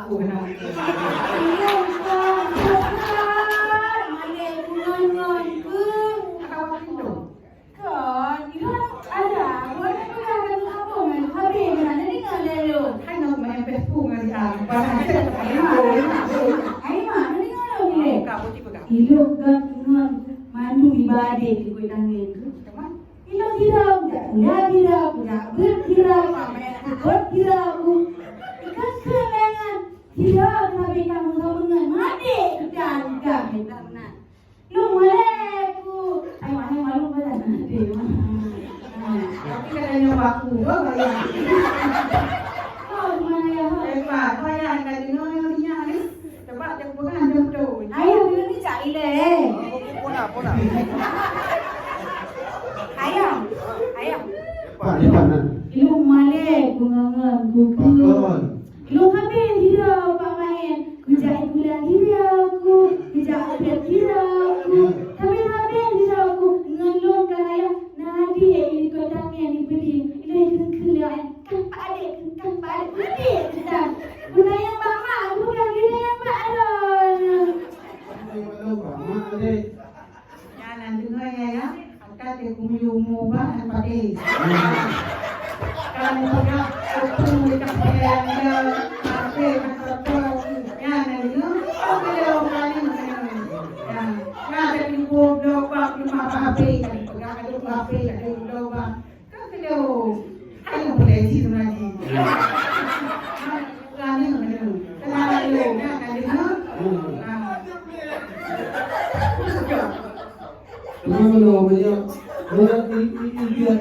aku kena. Iya, bukan. Mana ngon ke? Apa itu? Kan, itu ada. Buat apa kan apa man? Habis mana ni kan lelo. Hai nak main Facebook ngali ah. Barang saya tak Ai payah. mana ni kan ni? Kamu tipe kau. Ilo kan ngon mandu ibade di koi tangin tu. Teman. Ilo hirau, dah hirau, dah berhirau, berhirau. Ikan kelengan, hirau tapi kamu tahu dengan mati dan gak hitam nak. Lu maleku, ay malu pada nanti. Tapi katanya aku, ya. Oh mana ya? Pak, kau yang kat dengar ni ni. Cepat dia bukan dia betul. Ayo dia ni cari le. Pona. Ayo. Pak, ni mana? Lu maleku ngangan kuku. Pakon. Lu habis hirau pak main. Kujai bulan hirauku, kujai apel hirauku. Tapi habis hirauku ngelong kan ayam. Nadi ini kau tangnya ni beli. Ini kena kan pada beli. Guna yang mama, bukan guna yang balon. Hello, Pak. Mak ada. Jangan dengar ya. Angkat dia kumuyumu bah pati. Kalau sudah aku dekat dia apa macam jangan dengar. Oh dia orang ni macam ya ada ibu doa lima HP kan pegang ada HP ada doa kan dia hai boleh sih lagi. Kan ni macam kenal dia kan dengar. Kalau banyak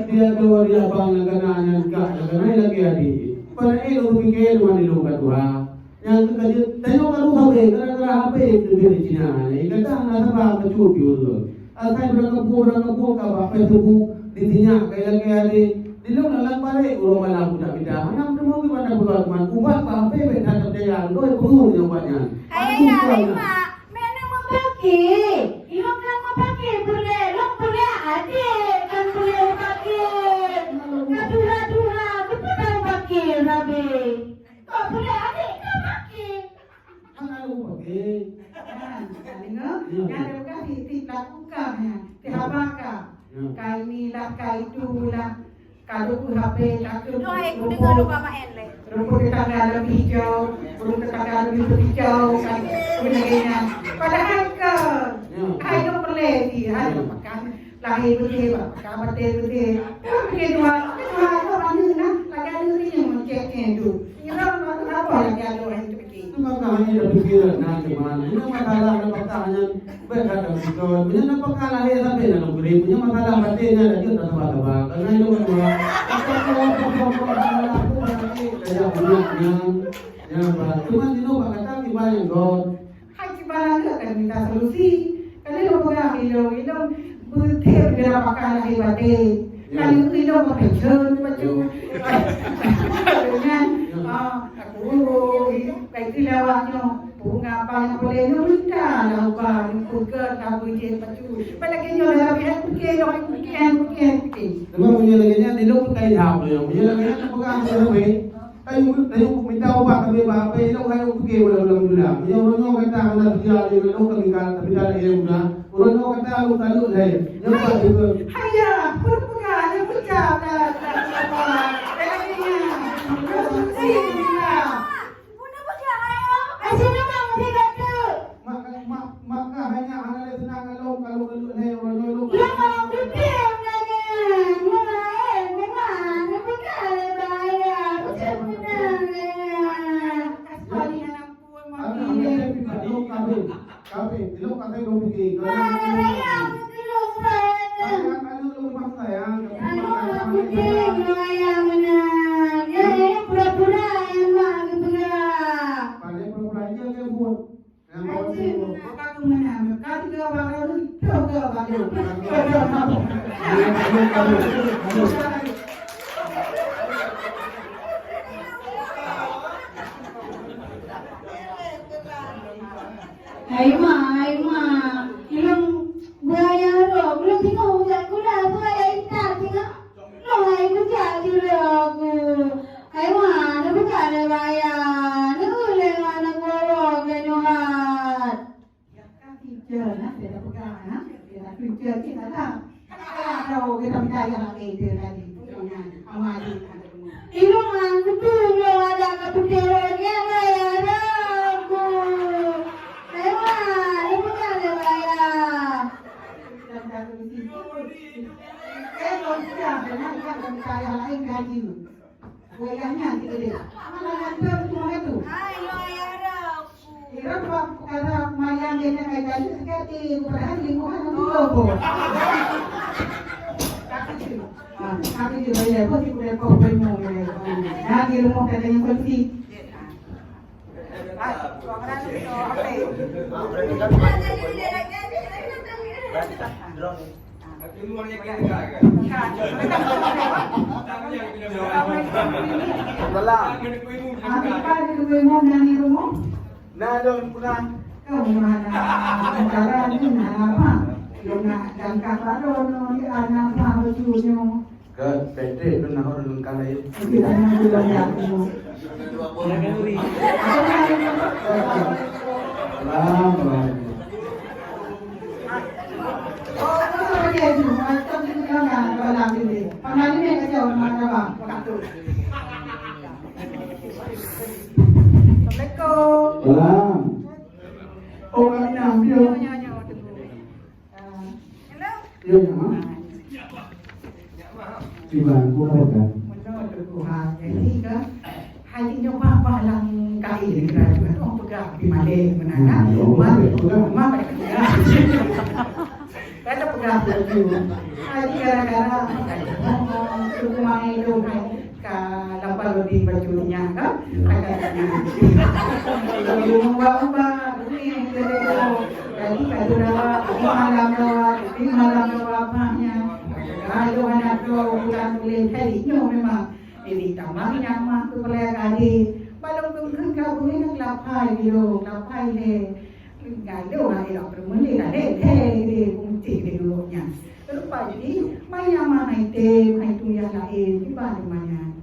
dia doa dia bang nanya kak nanya lagi adi. Pada itu mikir mana lu katua. Yang kerja tengok kalau HP kerana HP itu dia di Cina. Ini kata anak apa kecuali itu. Asal berangkat kabar Facebook di Cina kayak adi. Di luar dalam balik urang malam budak bidah. Mana bertemu di mana budak teman. Ubat HP beda terjaya. Doi pengur yang banyak. Ayah, mana mau pakai? Ibu kan mau pakai boleh, long boleh adik kan boleh pakai. Kadura, kita kan pakai rabe. Kau boleh adik kan pakai. Mana lu pakai? Dengar, yang ada bukan di lakukan ya, di habaka. Kai ni lah, kai tu lah. Kalau tu HP tak tu. Doa aku dengar lupa main le. Rumput tetangga lebih hijau, rumput tetangga lebih hijau kan, sebagainya. Padahal ke, hai tu perlu di, hai tu makan lahir betul, makan betul. Kita dua orang ni nak, lagi ada ni yang macam tu. Kira orang apa lagi ada orang itu begini. Itu makanya dia pikiran nak gimana. Ini masalah ada pertanyaan berkata betul. Punya apa kalah dia sampai dalam beri. Punya masalah batinnya ada kita tebak-tebak. Karena itu kedua. Kayak punya yang cuma itu kata gimana God. Hai gimana kan minta solusi. Kalau lo pegang lo betul dia pakai lahir batin. Kalau lo mau pensiun macam dengan aku kayak kilawaknya bunga apa yang boleh minta lah ubah kuker kamu je pacu. Apalagi nyo lah kuker. Sebab punya lagi ni lo kai dah punya. Punya lagi ni pegang sampai tayo minta ubah kami apa itu kayu pergi ulang dulu. Punya orang kata mana dia dia lo kami kan tapi dah dia udah. Orang kata lu tahu saya. Yang apa juga. Haya, pun pegang dia pecah dah. Maka hanya anak senang kalau dulu ni orang dulu. Kafe, itu kafe dulu pergi. Kalau lu rumah saya, pandai pura-pura aja dia buat. Yang bawa tu. Kau mana? Kau tiga orang tu, tiga orang. Hai ma, ilang buaya roh, belum tengok hujan kuda, buaya ikan tengok, long hai hujan juga aku. Hai ma, nak buka le buaya, nak boleh mana Kerja kita lah. Kalau kita percaya lah itu tadi. Amali ada semua. Ibu aku tuh mau ada kepikirannya bayar aku. Ibu kan ada bayar. Kalau siapa yang kita percaya lain gaji. Goyangnya tidak. Mana ada semua itu. Ayo bayar aku. Kira kalau mayang dia kayak gaji sekali padahal lingkungan itu lobo. Tapi juga ya, kok sih udah kau penuh ya. Nah, di rumah ada yang bersih. Nah, dong pulang. Kau mana? Cara ni apa? Yung dan kaparon ni anak pahajunya. Ke PT tu nak orang kalai. Kita nak bilang ya. Lama. Oh, kalau dia tu, macam tu kan dalam ini. Pangan ni kerja orang apa? Assalamualaikum. Salam. Oh, kami nak dia. Dia nama. Iban pun kan. Menurut Tuhan, jadi kan hari ini apa lang kain kerajaan orang pegang di Malay mana? Rumah pada kerja. Ada pegang baju. Hari gara-gara rumah itu kan lapar di bajunya kan? Ada ubah-ubah ini jadi kalau malam apanya. Kalau anak kau bukan boleh carinya memang ini tambah nama tu boleh kali. Balam tu kau boleh nak lapai dia, lapai le. Gado hari nak bermula dah le kunci di dulunya. Lepas ni banyak mana itu, itu yang lain di mana.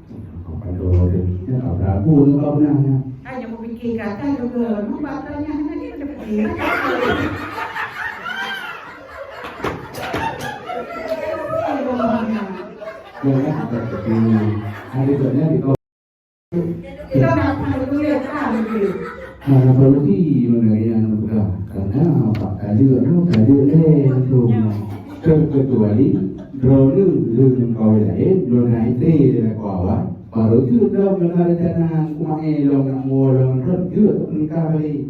Aduh, dia tak ragu kau benarnya. Saya mau fikir kata juga, membatalnya nanti ada fikir. Jangan seperti hari ini di kau. Kita nak tahu dia kan begitu. Mana perlu di mana yang bukan karena apa kali itu kecuali drone dengan kau lain drone itu tidak kau baru itu dah benar jangan kumai long long juga nikah lagi.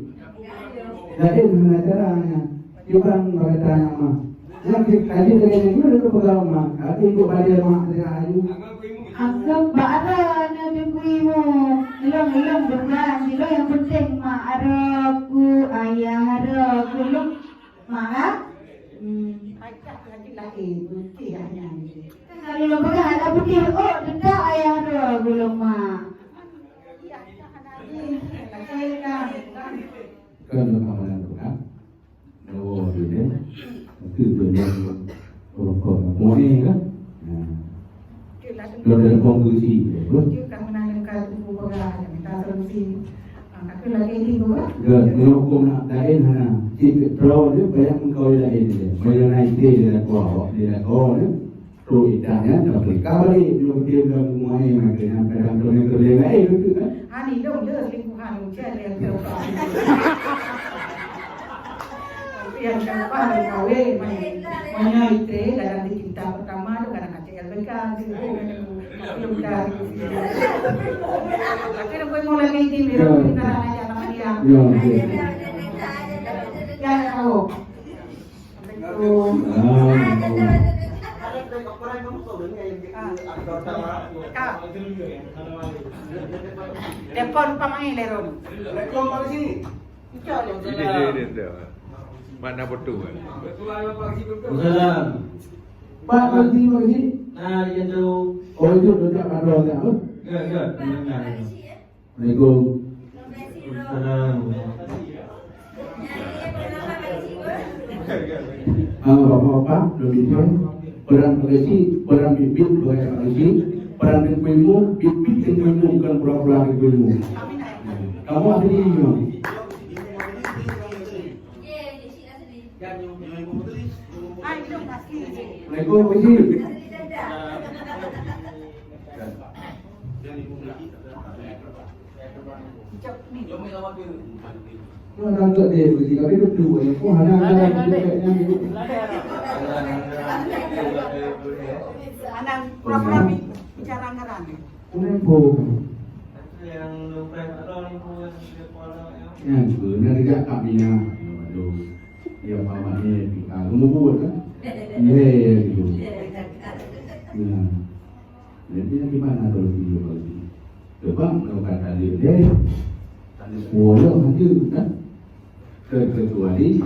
Jadi mana caranya? Bukan bagaimana mah. Nanti kaji dengan itu pegang mah. Tapi untuk bayar mah saya ayu. Anggap bara na bikuy mo. Ilang bukan. Silo yang penting maaraku ayah haraku luk. Maa? Ajak lagi lain, bukti hanya ini. Kalau lo pegang ada bukti. Oh, denda ayah haraku luk ma. Kan kamu bukan? Oh, dia. Itu dia orang mau ni kan? Dalam kongsi, Juga kamu nanti tubuh pegang, minta solusi. Aku lagi ini juga. kalau kau nak lain hana, si pro dia banyak kau lain dia, banyak naik dia kau dia, tu idahnya tapi kali dia dalam rumah ni macam kadang kadang kerja lain itu kan? Hani dong dia lingkungan ujian yang terbaik. Yang keempat KW mana itu dalam di cinta pertama tu kadang kacau LBK belum dah. Tapi nak mau lagi di biru kita aja nama dia. Ya tahu. Dekor pamai leron. Rekor pada sini. Dia. Mana betul kan? Salam. Pak Bagi bagi. Nah, yang tu. Oh itu dah tak ada tak apa? Enggak. Assalamualaikum. Salam. Bapak-bapak, lebih perang pengisi, perang bibit, perang pengisi, perang ilmu, bibit ilmu bukan pura-pura ilmu. Kamu ada di mana? Assalamualaikum Puji. Nó đang gợi đề bởi vì có biết được đủ ấy, có khả năng ra là như vậy nha. Anang pura-pura bicara ngerane. Cũng nên phù. Yang dompet atau ni pun dia pola ya. Yang benar juga kaminya. Aduh. Ya pamannya kita kamu buat kan? Iya gitu. Nah. Jadi gimana kalau video kalau ini? Coba kalau kata dia deh. Tadi boleh hadir kan? Ketua ini.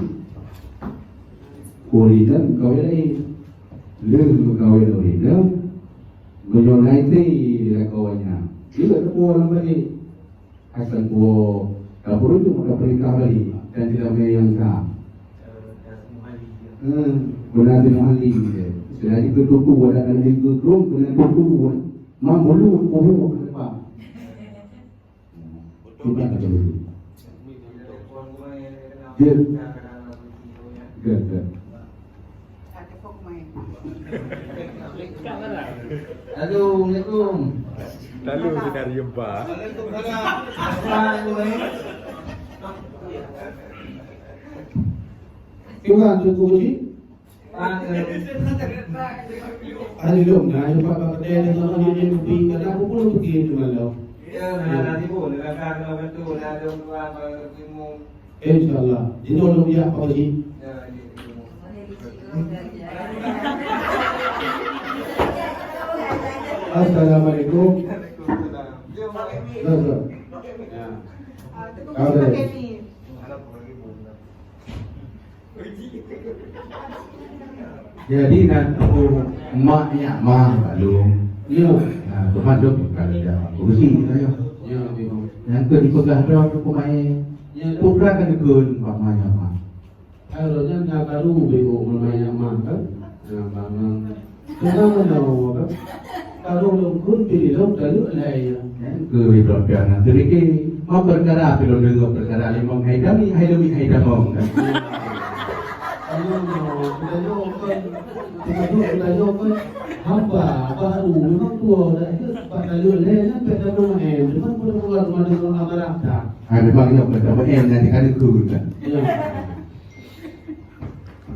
Kuliah kau ini. Lương kau ini dah. Menyolat ini dia kawannya. Dia tak boleh lama ni. Asal boleh. Kalau itu maka perintah balik dan tidak menyangka. Benar tidak ahli. Selagi ketuku ada dan dikerum dengan ketuku. Mampu kuhu apa? Cuba kita dulu. Dia. Gak. Ada kok main. Assalamualaikum. Lalu sinar jumpa. Cuba cukup ni. Ada belum? Nah, coba kalau dia kalau dia mesti kalau aku pun pergi cuma lo. Ya, nanti boleh kan kalau betul ada orang bertemu. Insyaallah. Jadi orang dia apa lagi? Ya, Assalamualaikum. Betul. Ya. Ada ni. Jadi nanti maknya lalu. Ya. Nah, termasuk kerja. Kursi saya. Ya, yang dipegang berapa pemain? Ya, putra kan ikut maknya mah. Harusnya nak tahu bego maknya mah kan. Nah, bang. Kenapa nak kan? Kalau lungkun pilih lung lalu lay. Ke beberapa nanti lagi mau perkara pilih dulu perkara limang hai dami kan. Hamba baru memang tua dah pada lele nak pada rumah cuma keluar rumah dengan amarah dah. Memang yang pada nanti kan ikut kan.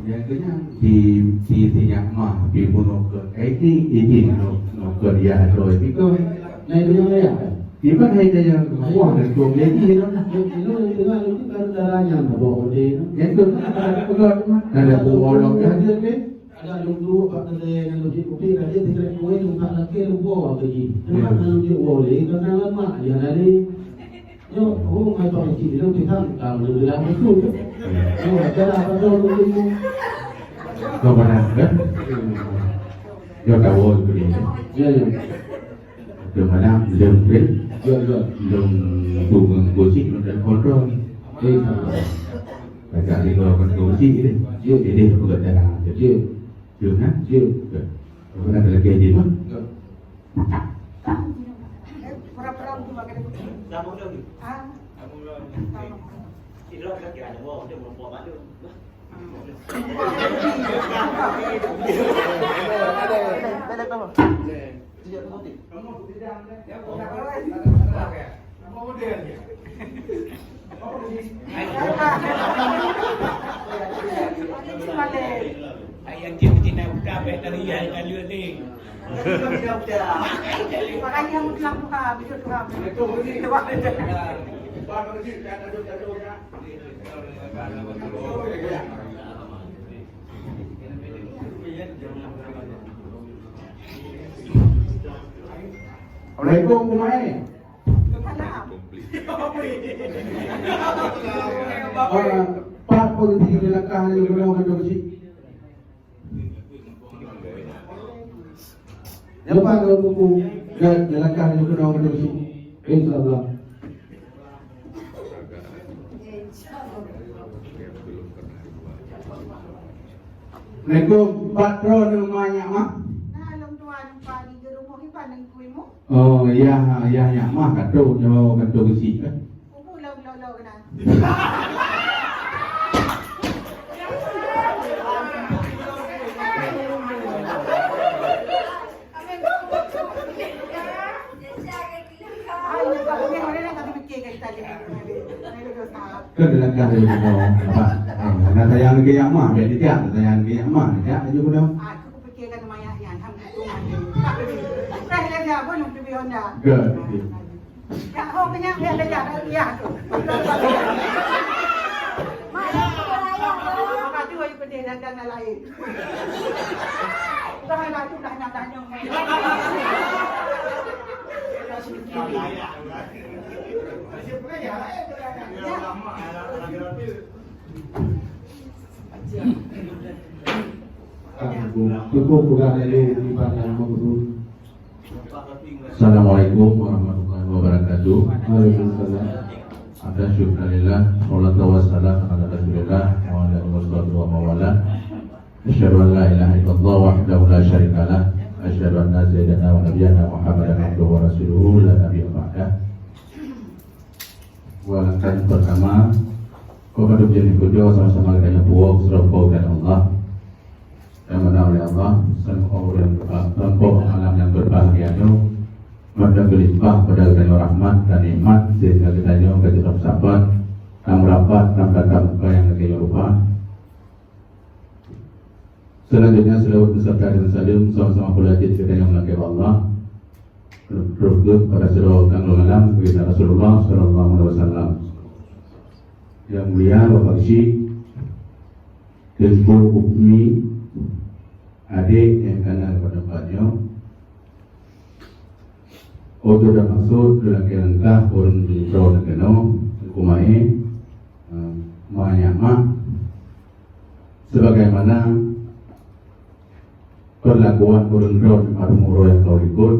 Yang kedua di tinyak mah di bunuh ke ini no ke dia rồi itu này punya ya. Di mana dia yang wah dan tuang lagi itu dengan itu kan darahnya bawa dia. Yang tu ada bolong yang dia ke ada dulu pak ada yang lebih kopi ada tidak boleh untuk lagi lupa lagi. Memang dia boleh karena lama dia nanti yo mai tahu sih dia kita kalau dia lama itu. Yo cara apa tu dulu. Kau mana kan? Yo tahu tu dia. Ya. Đường Hà Nam, đường đến, đường vùng của chị nó đã có rồi, đây phải cả đi vào con của chị đấy, chưa để đi có gần là chưa, đường hát chưa, còn đang là cái gì mất. Pura-pura untuk makan. Kamu dah ni. Ah. Kamu dah. Tidak ada kira ada bawa dia bawa balik. Ada tahu. Dia mati. Kamu tidak ada. Ya, kamu dia. Ayang cina udah betari ayah kali ni. Makanya mutlak buka video tu kami. Assalamualaikum pemain. Pak politik di belakang yang berlaku macam ni. Yang pak kalau buku di belakang yang berlaku macam ni. Insyaallah. Assalamualaikum patron rumahnya mah. Nah, long tuan pagi di rumah hipan dengan kuimu. Oh ya mah kado besi kan. Kuku lau kena. lagah dia tu apa? Nak tayang ke yang mah, dia tidak tayang ke yang mah, dia aja pun. Aku fikirkan mayat yang thamtu mati. Saya dia pun nak pergi Honda. Ke. Ya, kau kenyak dia dah jadi ya tu. Maka tu ayo pergi dan lain. Dah lah tu dah nak tanya. Cukup bukan dari yang betul. Assalamualaikum warahmatullahi wabarakatuh. Waalaikumsalam. Ada syukurillah, salatu wassalam ala rasulillah wa ala alihi wa mawala. Asyhadu an la ilaha illallah wahdahu la syarika lah. Asyhadu anna sayyidana wa nabiyyana Muhammadan abduhu wa rasuluhu la nabiyya ba'dah. Langkah pertama, kepada jenis kedua sama-sama kita buang serapau dan Allah. Yang mana oleh Allah, semua alam yang berbahagia itu pada berlimpah pada kita rahmat dan nikmat sehingga kita juga tetap sabar dan merapat dan datang muka yang kita lupa. Selanjutnya selawat beserta dan salim sama-sama belajar kita yang melangkah Allah. Berikut pada surah Al-Alam kita Rasulullah Sallallahu Alaihi Wasallam yang mulia Bapak Syekh Hizbul Hukmi adik yang kenal pada tempatnya Oto dan maksud dalam langkah orang beritahu dan kenal Kumai Mayamak sebagaimana perlakuan orang beritahu murah yang kau ikut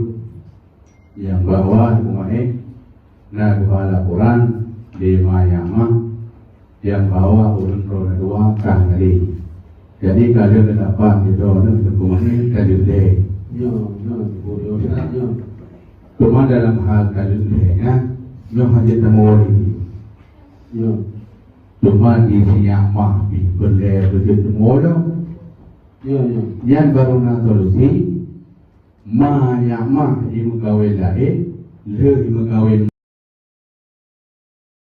yang bahwa Kumai na buka laporan di Mayamak yang bawa orang beritahu kali. Jadi kalau dapat itu untuk Kumai kali deh. Cuma dalam hal kalinya, hanya temui. Cuma di siang mah berleh begitu modal. Yang baru nak solusi, yang mah ibu kawin lain, le ibu kawin